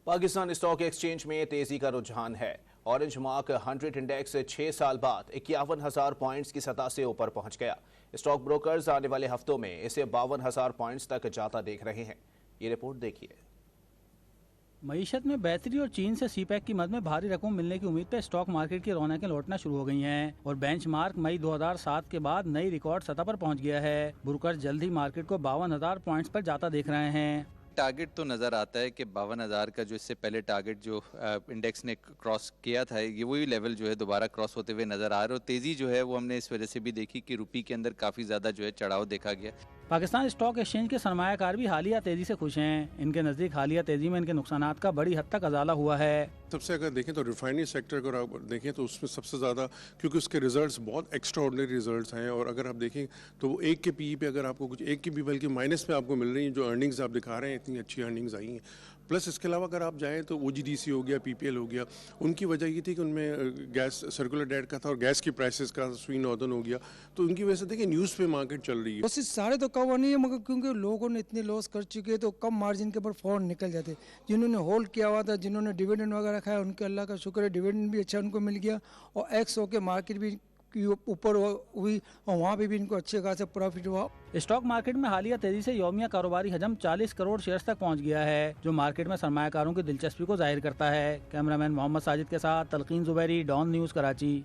Pakistan stock exchange में तेजी का रुझान है। ऑरेंज मार्क 100 इंडेक्स 6 साल बाद 51,000 पॉइंट्स की सतह से ऊपर पहुंच गया। स्टॉक ब्रोकर्स आने वाले हफ्तों में इसे 52,000 पॉइंट्स तक जाता देख रहे हैं। ये रिपोर्ट देखिए। मईशत में बेहतरी और चीन से सीपैक की मद में भारी रकम मिलने की उम्मीद पर स्टॉक मार्केट की रौनकें लौटना शुरू हो गई हैं और बेंचमार्क मई 2007 के बाद नई रिकॉर्ड सतह पर पहुंच गया है। ब्रोकर्स जल्द ही मार्केट को 52,000 पॉइंट्स पर जाता देख रहे हैं। टारगेट तो नज़र आता है कि 52,000 का जो इससे पहले टारगेट जो इंडेक्स ने क्रॉस किया था, ये वही लेवल जो है दोबारा क्रॉस होते हुए नज़र आ रहा है। और तेज़ी जो है वो हमने इस वजह से भी देखी कि रुपये के अंदर काफ़ी ज़्यादा जो है चढ़ाव देखा गया। पाकिस्तान स्टॉक एक्सचेंज के सरमायाकार भी हालिया तेजी से खुश हैं। इनके नज़दीक हालिया तेजी में इनके नुकसानात का बड़ी हद तक अजाला हुआ है। सबसे अगर देखें तो रिफाइनरी सेक्टर अगर आप देखें तो उसमें सबसे ज़्यादा, क्योंकि उसके रिजल्ट्स बहुत एक्स्ट्राऑर्डिनरी रिजल्ट्स हैं, और अगर आप देखें तो वो एक के पी पे अगर आपको कुछ एक की भी बल्कि माइनस में आपको मिल रही हैं। जो अर्निंग्स आप दिखा रहे हैं इतनी अच्छी अर्निंग्स आई हैं। प्लस इसके अलावा अगर आप जाएँ तो OGDC हो गया, PPL हो गया, उनकी वजह ये थी कि उनमें गैस सर्कुलर डेट का था और गैस की प्राइसेस का स्विंग नॉर्दर्न हो गया, तो उनकी वजह से देखिए न्यूज़ पे मार्केट चल रही है। कोशिश सारे तो कवर नहीं है, मगर क्योंकि लोगों ने इतने लॉस कर चुके हैं तो कम मार्जिन के ऊपर फौरन निकल जाते। जिन्होंने होल्ड किया हुआ था, जिन्होंने डिविडेंड वगैरह खाया, उनके अल्लाह का शुक्र है डिविडेंड भी अच्छा उनको मिल गया और एक्स होके मार्केट भी ऊपर हुई और वहाँ पे भी इनको अच्छे खासे प्रॉफिट हुआ। स्टॉक मार्केट में हालिया तेजी से यौमिया कारोबारी हजम 40 करोड़ शेयर्स तक पहुंच गया है, जो मार्केट में सरमायाकारों की दिलचस्पी को जाहिर करता है। कैमरामैन मोहम्मद साजिद के साथ तलकीन जुबैरी, डॉन न्यूज़, कराची।